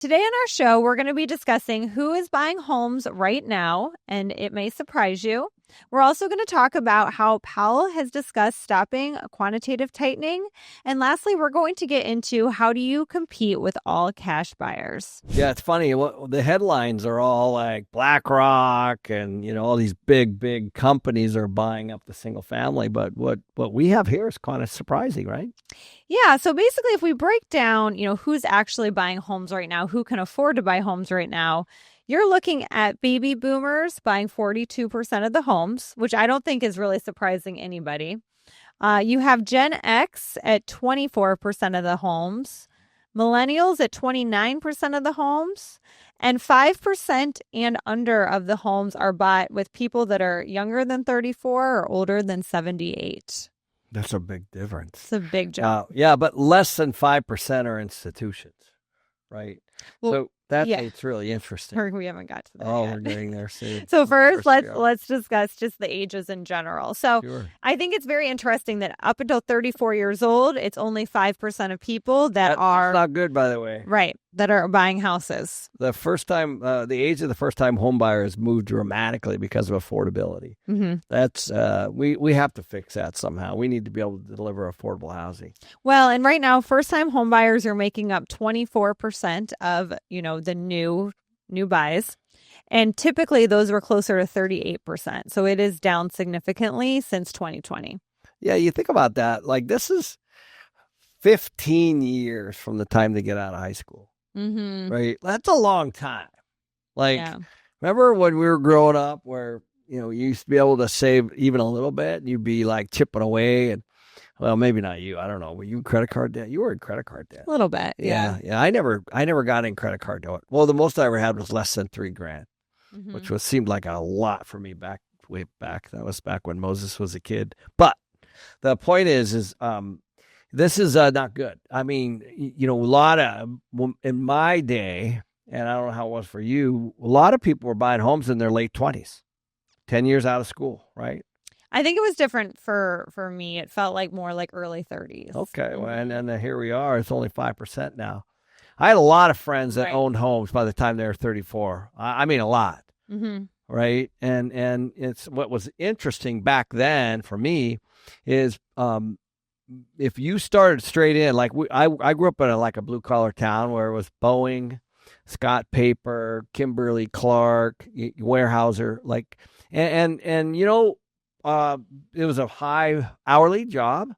Today on our show, we're going to be discussing who is buying homes right now, and it may surprise you. We're also going to talk about how Powell has discussed stopping quantitative tightening. And lastly, we're going to get into how do you compete with all cash buyers. Yeah, it's funny. The headlines are all like BlackRock and, all these big companies are buying up the single family. But what we have here is kind of surprising, right? Yeah. So basically, if we break down, who's actually buying homes right now, who can afford to buy homes right now, you're looking at baby boomers buying 42% of the homes, which I don't think is really surprising anybody. You have Gen X at 24% of the homes, millennials at 29% of the homes, and 5% and under of the homes are bought with people that are younger than 34 or older than 78. That's a big difference. It's a big jump. Yeah, but less than 5% are institutions, right? Well, it's really interesting. We haven't got to that yet. We're getting there soon. So first, let's discuss just the ages in general. So Sure. I think it's very interesting that up until 34 years old, it's only 5% of people that's not good, by the way. Right, that are buying houses. The age of the first time home buyer has moved dramatically because of affordability. Mm-hmm. That's we have to fix that somehow. We need to be able to deliver affordable housing. Well, and right now, first time home buyers are making up 24% of the new buys. And typically those were closer to 38%. So it is down significantly since 2020. Yeah, you think about that. Like this is 15 years from the time they get out of high school. Mm-hmm. Right? That's a long time. Remember when we were growing up where, you used to be able to save even a little bit and you'd be like chipping away and, well, maybe not you. I don't know. Were you in credit card debt? You were in credit card debt. A little bit. Yeah. I never got in credit card debt. Well, the most I ever had was less than $3,000, Mm-hmm. which seemed like a lot for me way back. That was back when Moses was a kid. But the point is this is not good. I mean, a lot of, in my day, and I don't know how it was for you, a lot of people were buying homes in their late 20s, 10 years out of school, right? I think it was different for me. It felt like more like early 30s. Okay, well, and here we are. It's only 5% now. I had a lot of friends that owned homes by the time they were 34. I mean, a lot, mm-hmm. right? And it's what was interesting back then for me is if you started straight in, like I grew up in a blue collar town where it was Boeing, Scott Paper, Kimberly Clark, Weyerhaeuser, it was a high hourly job,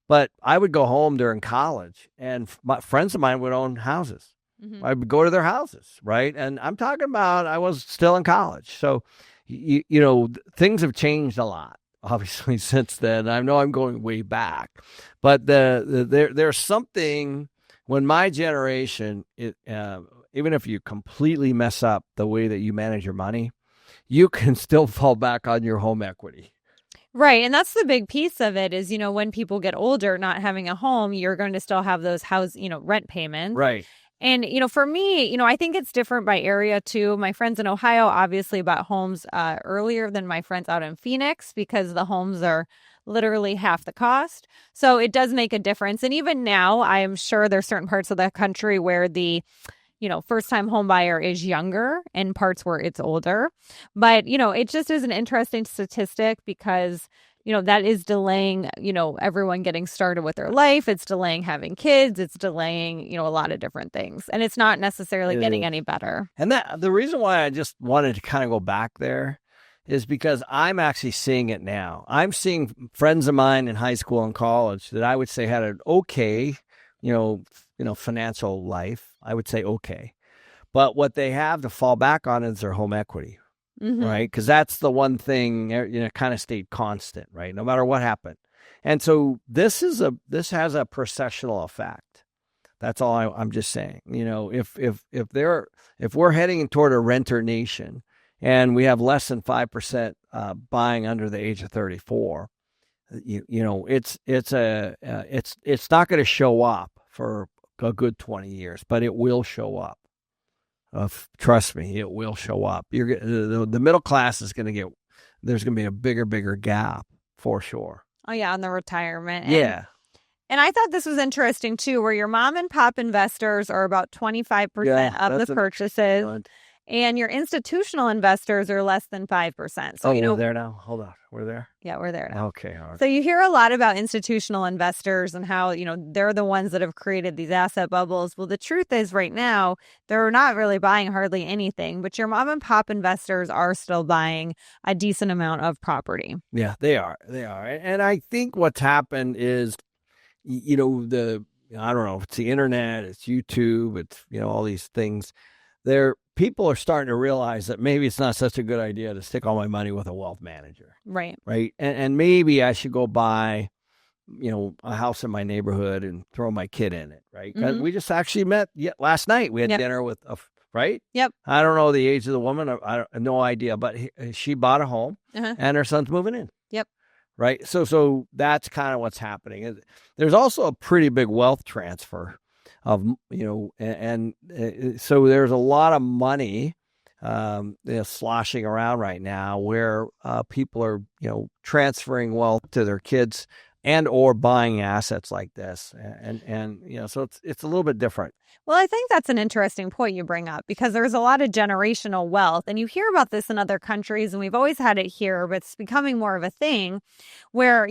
but I would go home during college and my friends of mine would own houses. Mm-hmm. I would go to their houses, right? And I'm talking about I was still in college. So, things have changed a lot, obviously, since then. I know I'm going way back, but there's something when my generation, even if you completely mess up the way that you manage your money, you can still fall back on your home equity. Right. And that's the big piece of it is, when people get older, not having a home, you're going to still have those rent payments. Right. And, for me, I think it's different by area too. My friends in Ohio obviously bought homes earlier than my friends out in Phoenix because the homes are literally half the cost. So it does make a difference. And even now, I am sure there's certain parts of the country where the first-time home buyer is younger and parts where it's older. But, it just is an interesting statistic because, that is delaying, everyone getting started with their life. It's delaying having kids. It's delaying, a lot of different things. And it's not necessarily getting any better. And the reason why I just wanted to kind of go back there is because I'm actually seeing it now. I'm seeing friends of mine in high school and college that I would say had an okay, financial life. I would say okay. But what they have to fall back on is their home equity, mm-hmm. right? Because that's the one thing, kind of stayed constant, right? No matter what happened. And so this has a processional effect. That's all I'm just saying. If we're heading toward a renter nation and we have less than 5% buying under the age of 34, it's not going to show up for a good 20 years, but it will show up. Trust me, it will show up. The middle class is going to there's going to be a bigger gap for sure. Oh yeah, on the retirement. Yeah. And I thought this was interesting too, where your mom and pop investors are about 25% of the purchases. And your institutional investors are less than 5%. So, we're there now. Hold on. We're there? Yeah, we're there now. Okay. All right. So you hear a lot about institutional investors and how, they're the ones that have created these asset bubbles. Well, the truth is right now, they're not really buying hardly anything, but your mom and pop investors are still buying a decent amount of property. Yeah, they are. They are. And I think what's happened is, I don't know if it's the internet, it's YouTube, it's, all these things. People are starting to realize that maybe it's not such a good idea to stick all my money with a wealth manager. Right. Right. And maybe I should go buy, a house in my neighborhood and throw my kid in it. Right. Mm-hmm. We just actually met last night. We had dinner with right. Yep. I don't know the age of the woman. I have no idea, but she bought a home and her son's moving in. Yep. Right. So that's kind of what's happening. There's also a pretty big wealth transfer of, and so there's a lot of money sloshing around right now where people are, transferring wealth to their kids and or buying assets like this. And so it's a little bit different. Well, I think that's an interesting point you bring up because there's a lot of generational wealth, and you hear about this in other countries, and we've always had it here, but it's becoming more of a thing where,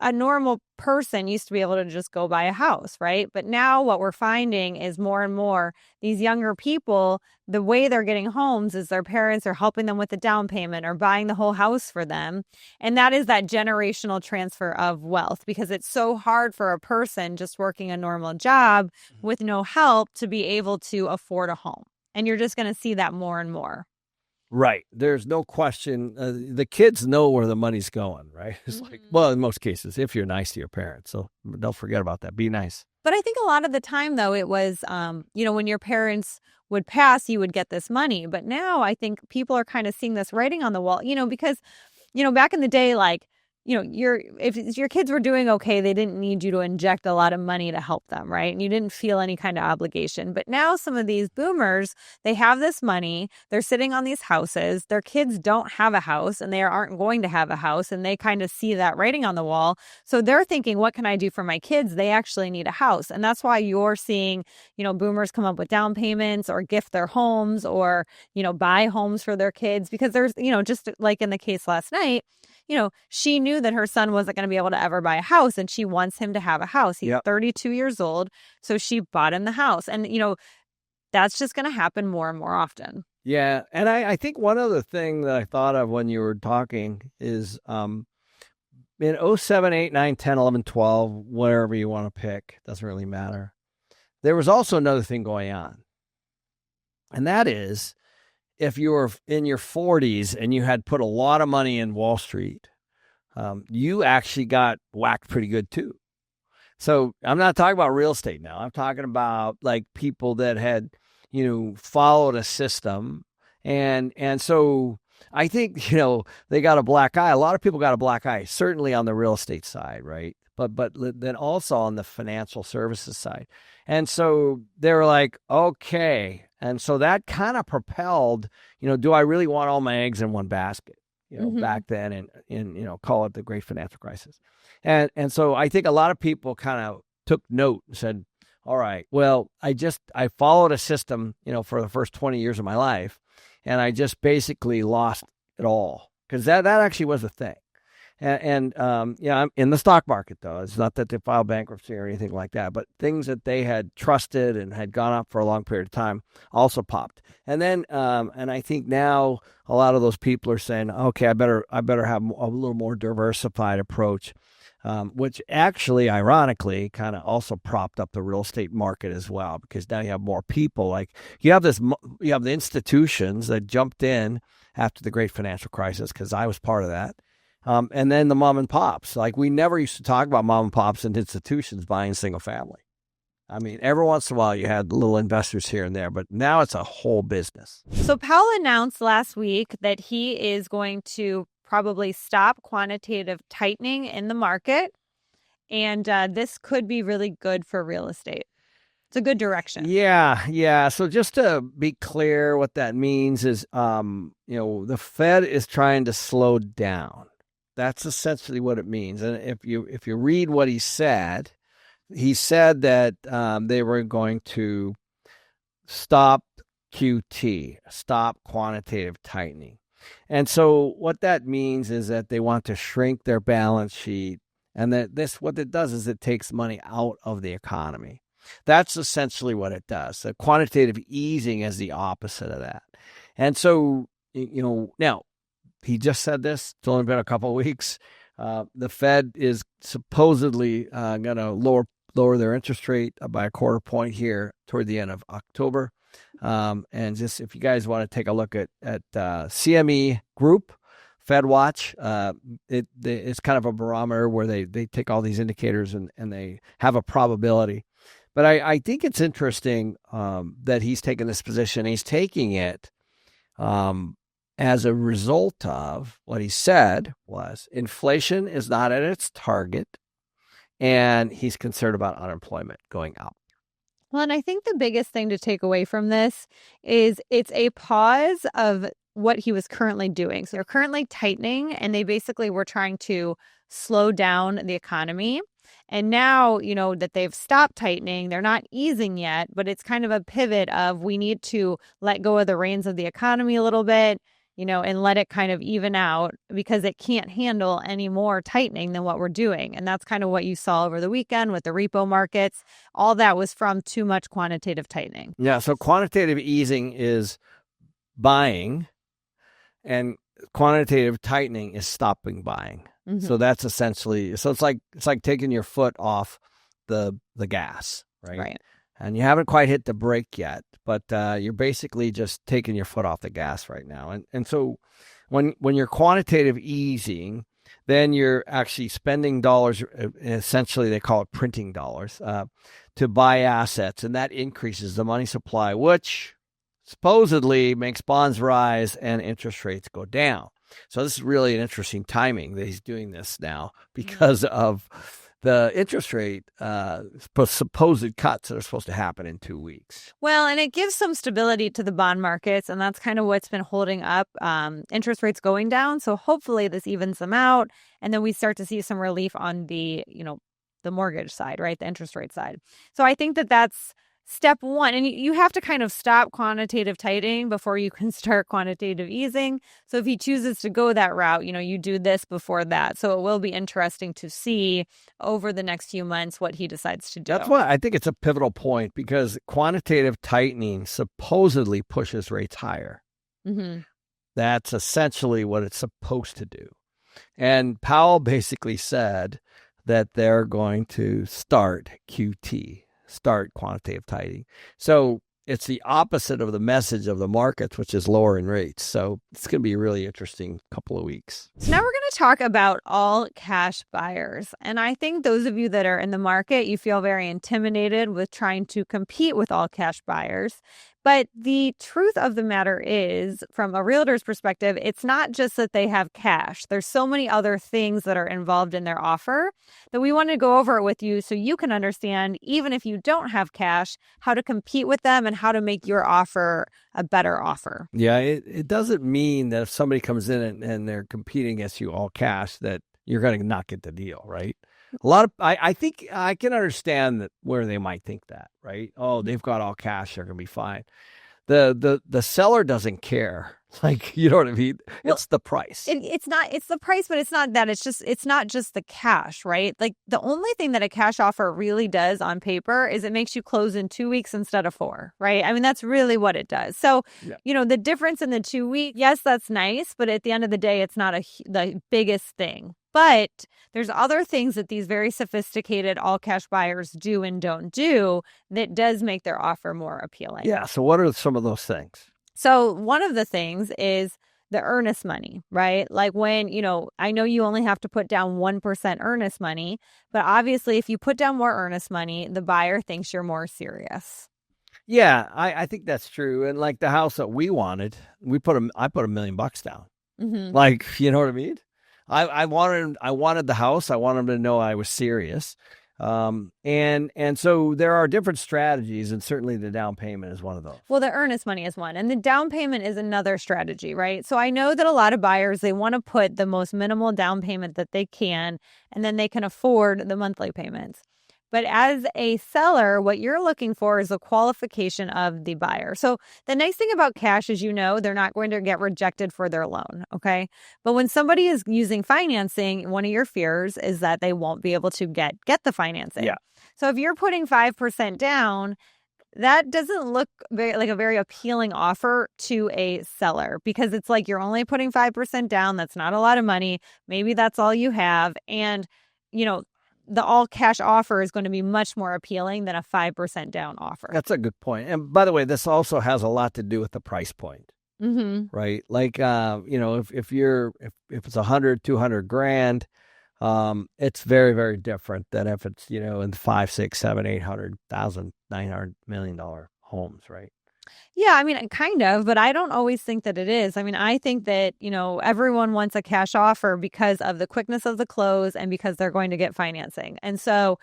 a normal person used to be able to just go buy a house, right? But now what we're finding is more and more these younger people, the way they're getting homes is their parents are helping them with the down payment or buying the whole house for them. And that is that generational transfer of wealth because it's so hard for a person just working a normal job with no help to be able to afford a home. And you're just going to see that more and more. Right. There's no question. The kids know where the money's going, right? It's like, well, in most cases, if you're nice to your parents. So don't forget about that. Be nice. But I think a lot of the time, though, it was, when your parents would pass, you would get this money. But now I think people are kind of seeing this writing on the wall, because, back in the day, like, if your kids were doing okay, they didn't need you to inject a lot of money to help them, right? And you didn't feel any kind of obligation. But now some of these boomers, they have this money, they're sitting on these houses, their kids don't have a house and they aren't going to have a house, and they kind of see that writing on the wall. So they're thinking, what can I do for my kids? They actually need a house. And that's why you're seeing, boomers come up with down payments or gift their homes or, buy homes for their kids because there's, just like in the case last night, she knew that her son wasn't going to be able to ever buy a house and she wants him to have a house. He's 32 years old. So she bought him the house. And, that's just going to happen more and more often. Yeah. And I think one other thing that I thought of when you were talking is in 07, 8, 9, 10, 11, 12, whatever you want to pick, doesn't really matter. There was also another thing going on. And that is, if you were in your 40s and you had put a lot of money in Wall Street, you actually got whacked pretty good too. So I'm not talking about real estate now. I'm talking about like people that had, followed a system. And so I think, they got a black eye. A lot of people got a black eye, certainly on the real estate side, right? But then also on the financial services side. And so they were like, okay. And so that kind of propelled, do I really want all my eggs in one basket, back then and call it the great financial crisis. And so I think a lot of people kind of took note and said, all right, well, I followed a system, for the first 20 years of my life. And I just basically lost it all because that actually was a thing. And I'm in the stock market, though. It's not that they filed bankruptcy or anything like that, but things that they had trusted and had gone up for a long period of time also popped. And then, and I think now a lot of those people are saying, okay, I better have a little more diversified approach, which actually, ironically, kind of also propped up the real estate market as well, because now you have more people. Like you have the institutions that jumped in after the great financial crisis, because I was part of that. And then the mom and pops. Like we never used to talk about mom and pops and institutions buying single family. I mean, every once in a while you had little investors here and there, but now it's a whole business. So Powell announced last week that he is going to probably stop quantitative tightening in the market. And this could be really good for real estate. It's a good direction. Yeah. So just to be clear, what that means is, the Fed is trying to slow down. That's essentially what it means. And if you read what he said that they were going to stop QT, stop quantitative tightening. And so what that means is that they want to shrink their balance sheet, and that what it does is it takes money out of the economy. That's essentially what it does. So quantitative easing is the opposite of that. And so, now he just said this. It's only been a couple of weeks. The Fed is supposedly going to lower their interest rate by a quarter point here toward the end of October. And just if you guys want to take a look at CME Group, FedWatch, it's kind of a barometer where they take all these indicators and they have a probability. But I think it's interesting that he's taken this position. He's taking it as a result of what he said was inflation is not at its target, and he's concerned about unemployment going up. Well, and I think the biggest thing to take away from this is it's a pause of what he was currently doing. So they're currently tightening, and they basically were trying to slow down the economy. And now, that they've stopped tightening, they're not easing yet, but it's kind of a pivot of we need to let go of the reins of the economy a little bit, and let it kind of even out because it can't handle any more tightening than what we're doing. And that's kind of what you saw over the weekend with the repo markets. All that was from too much quantitative tightening. Yeah. So quantitative easing is buying, and quantitative tightening is stopping buying. Mm-hmm. So that's essentially, it's like taking your foot off the gas, right? Right. And you haven't quite hit the brake yet, but you're basically just taking your foot off the gas right now. And so when you're quantitative easing, then you're actually spending dollars, essentially they call it printing dollars, to buy assets. And that increases the money supply, which supposedly makes bonds rise and interest rates go down. So this is really an interesting timing that he's doing this now because of the interest rate supposed cuts that are supposed to happen in 2 weeks. Well, and it gives some stability to the bond markets, and that's kind of what's been holding up interest rates going down. So hopefully this evens them out, and then we start to see some relief on the, the mortgage side, right? The interest rate side. So I think that's step one. And you have to kind of stop quantitative tightening before you can start quantitative easing. So if he chooses to go that route, you do this before that. So it will be interesting to see over the next few months what he decides to do. That's why I think it's a pivotal point, because quantitative tightening supposedly pushes rates higher. Mm-hmm. That's essentially what it's supposed to do. And Powell basically said that they're going to start QT. Start quantitative tightening. So it's the opposite of the message of the markets, which is lowering rates. So it's going to be a really interesting couple of weeks. So now we're going to talk about all cash buyers. And I think those of you that are in the market, you feel very intimidated with trying to compete with all cash buyers. But the truth of the matter is, from a realtor's perspective, it's not just that they have cash. There's so many other things that are involved in their offer that we want to go over it with you so you can understand, even if you don't have cash, how to compete with them and how to make your offer a better offer. Yeah, it doesn't mean that if somebody comes in and they're competing against you all cash, that you're going to not get the deal, right? I think I can understand that where they might think that, right? Oh, they've got all cash, they're going to be fine. The seller doesn't care. Like, you know what I mean? Well, it's the price. It's the price, but it's not that. It's not just the cash, right? Like, the only thing that a cash offer really does on paper is it makes you close in 2 weeks instead of 4, right? I mean, that's really what it does. So, yeah. The difference in the 2 weeks, yes, that's nice, but at the end of the day, it's not the biggest thing. But there's other things that these very sophisticated all cash buyers do and don't do that does make their offer more appealing. Yeah. So what are some of those things? So one of the things is the earnest money, right? Like when, I know you only have to put down 1% earnest money, but obviously if you put down more earnest money, the buyer thinks you're more serious. Yeah, I think that's true. And like the house that we wanted, I put $1 million down. Mm-hmm. Like, you know what I mean? I wanted the house. I wanted them to know I was serious. And so there are different strategies, and certainly the down payment is one of those. Well, the earnest money is one, and the down payment is another strategy, right? So I know that a lot of buyers, they want to put the most minimal down payment that they can, and then they can afford the monthly payments. But as a seller, what you're looking for is a qualification of the buyer. So the nice thing about cash is, they're not going to get rejected for their loan, okay? But when somebody is using financing, one of your fears is that they won't be able to get the financing. Yeah. So if you're putting 5% down, that doesn't look like a very appealing offer to a seller, because it's like you're only putting 5% down. That's not a lot of money. Maybe that's all you have. And, the all cash offer is going to be much more appealing than a 5% down offer. That's a good point. And by the way, this also has a lot to do with the price point, right? Like, if it's 100, 200 grand, it's very, very different than if it's, in 5, 6, 7, 800,000, $900 million homes, right? Yeah, I mean, kind of, but I don't always think that it is. I mean, I think that, everyone wants a cash offer because of the quickness of the close and because they're going to get financing. And so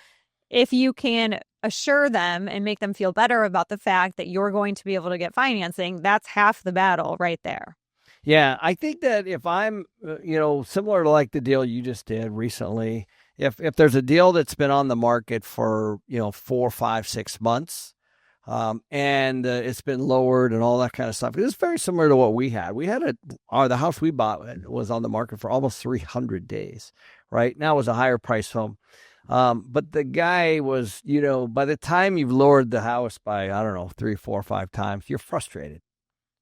if you can assure them and make them feel better about the fact that you're going to be able to get financing, that's half the battle right there. Yeah, I think that if I'm, similar to like the deal you just did recently, if there's a deal that's been on the market for, 4, 5, 6 months, and it's been lowered and all that kind of stuff. It's very similar to what we had. We had the house we bought was on the market for almost 300 days, right? Now it was a higher price home. But the guy was, by the time you've lowered the house by, I don't know, 3, 4, 5 times, you're frustrated,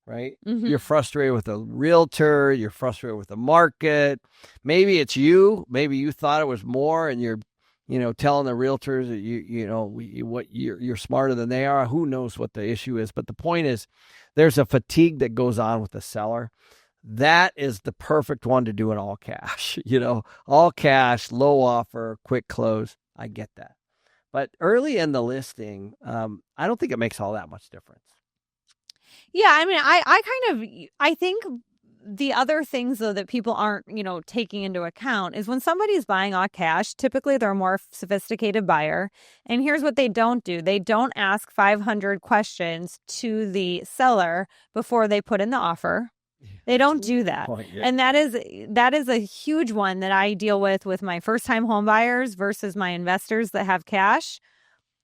right? You're frustrated with the realtor. You're frustrated with the market. Maybe it's you. Maybe you thought it was more, and you're telling the realtors that you're smarter than they are. Who knows what the issue is? But the point is, there's a fatigue that goes on with the seller. That is the perfect one to do in all cash. All cash, low offer, quick close. I get that. But early in the listing, I don't think it makes all that much difference. Yeah, I mean, I think the other things, though, that people aren't, taking into account is when somebody's buying all cash, typically they're a more sophisticated buyer. And here's what they don't do. They don't ask 500 questions to the seller before they put in the offer. They don't do that. And that is a huge one that I deal with my first-time home buyers versus my investors that have cash.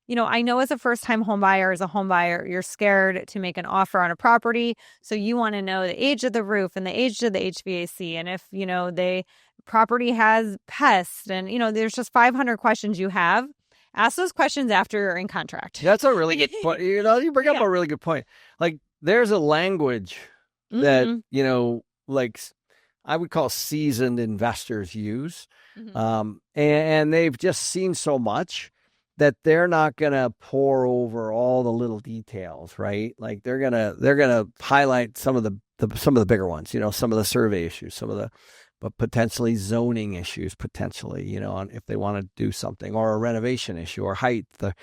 I know as a first-time home buyer, you're scared to make an offer on a property. So you want to know the age of the roof and the age of the HVAC. And if, the property has pests and, there's just 500 questions you have. Ask those questions after you're in contract. That's a really good point. You bring up a really good point. Like, there's a language that, like I would call seasoned investors use. And they've just seen so much that they're not going to pour over all the little details, right? Like they're going to highlight some of the bigger ones, some of the survey issues, some of the but potentially zoning issues, on if they want to do something, or a renovation issue, or height, the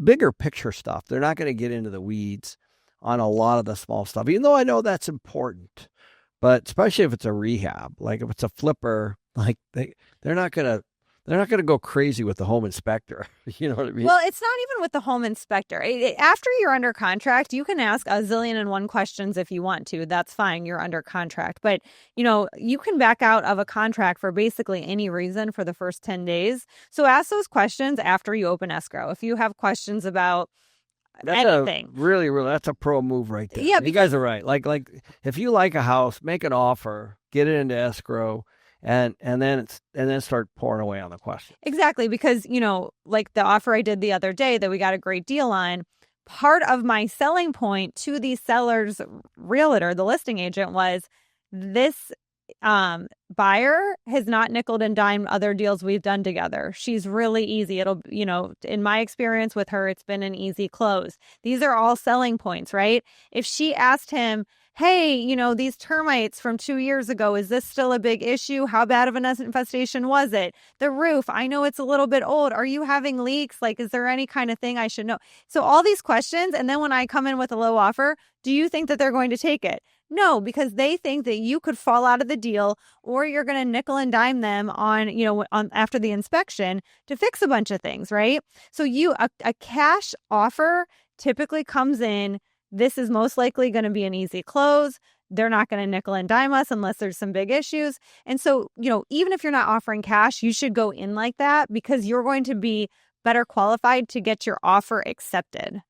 bigger picture stuff. They're not going to get into the weeds on a lot of the small stuff, even though I know that's important. But especially if it's a rehab, like if it's a flipper, like they're not going to go crazy with the home inspector. You know what I mean? Well, it's not even with the home inspector. After you're under contract, you can ask a zillion and one questions if you want to. That's fine. You're under contract. But, you can back out of a contract for basically any reason for the first 10 days. So ask those questions after you open escrow. If you have questions about anything. That's a pro move right there. Yeah, you guys are right. Like if you like a house, make an offer, get it into escrow, and then start pouring away on the question. Exactly, because like the offer I did the other day that we got a great deal on, part of my selling point to the seller's realtor, the listing agent, was this buyer has not nickeled and dimed other deals we've done together. She's really easy. It'll, in my experience with her, it's been an easy close. These are all selling points, right? If she asked him, hey, these termites from 2 years ago, is this still a big issue? How bad of an infestation was it? The roof, I know it's a little bit old. Are you having leaks? Like, is there any kind of thing I should know? So all these questions. And then when I come in with a low offer, do you think that they're going to take it? No, because they think that you could fall out of the deal, or you're going to nickel and dime them on after the inspection to fix a bunch of things, right? So a cash offer typically comes in. This is most likely going to be an easy close. They're not going to nickel and dime us unless there's some big issues. And so, even if you're not offering cash, you should go in like that, because you're going to be better qualified to get your offer accepted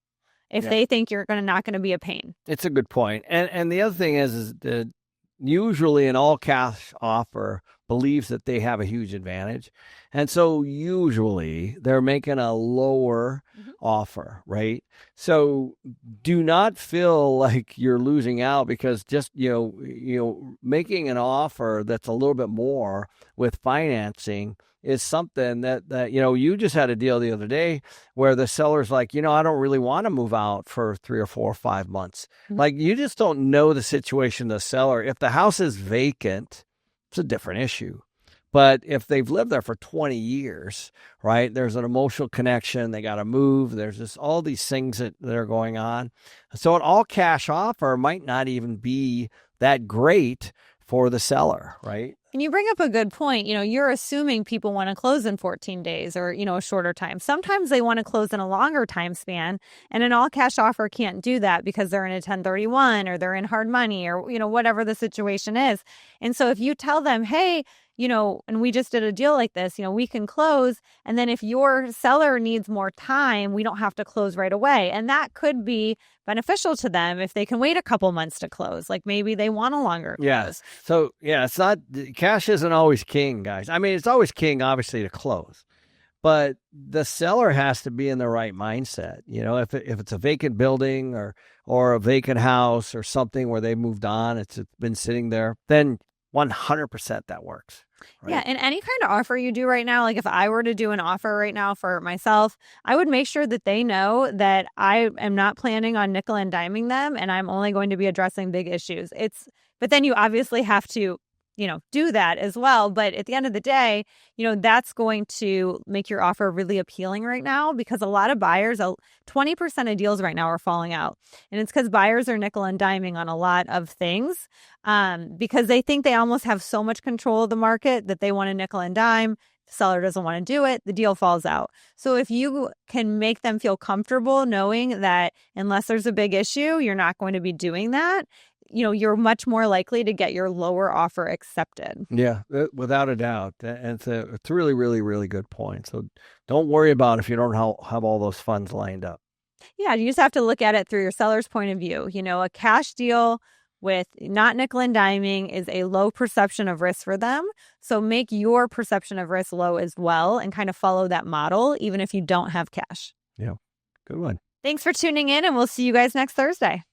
if they think you're not going to be a pain. It's a good point. And the other thing is that usually an all cash offer believes that they have a huge advantage. And so usually they're making a lower offer, right? So do not feel like you're losing out because just, making an offer that's a little bit more with financing is something that you just had a deal the other day where the seller's like, I don't really want to move out for 3 or 4 or 5 months. Like, you just don't know the situation of the seller. If the house is vacant, it's a different issue. But if they've lived there for 20 years, right, there's an emotional connection. They got to move. There's just all these things that are going on. So an all cash offer might not even be that great for the seller, right? And you bring up a good point. You're assuming people want to close in 14 days or, a shorter time. Sometimes they want to close in a longer time span, and an all cash offer can't do that because they're in a 1031 or they're in hard money or, whatever the situation is. And so if you tell them, hey, and we just did a deal like this, we can close. And then if your seller needs more time, we don't have to close right away. And that could be beneficial to them if they can wait a couple months to close. Like, maybe they want a longer close. Yes. So, it's not, cash isn't always king, guys. I mean, it's always king, obviously, to close. But the seller has to be in the right mindset. If it's a vacant building or a vacant house or something where they moved on, it's been sitting there, then 100% that works. Right? Yeah. And any kind of offer you do right now, like if I were to do an offer right now for myself, I would make sure that they know that I am not planning on nickel and diming them, and I'm only going to be addressing big issues. But then you obviously have to, do that as well. But at the end of the day, that's going to make your offer really appealing right now, because a lot of buyers, 20% of deals right now are falling out. And it's because buyers are nickel and diming on a lot of things because they think they almost have so much control of the market that they want to nickel and dime. The seller doesn't want to do it. The deal falls out. So if you can make them feel comfortable knowing that unless there's a big issue, you're not going to be doing that, you're much more likely to get your lower offer accepted. Yeah, without a doubt. And it's a really, really, really good point. So don't worry about if you don't have all those funds lined up. Yeah, you just have to look at it through your seller's point of view. A cash deal with not nickel and diming is a low perception of risk for them. So make your perception of risk low as well and kind of follow that model, even if you don't have cash. Yeah, good one. Thanks for tuning in, and we'll see you guys next Thursday.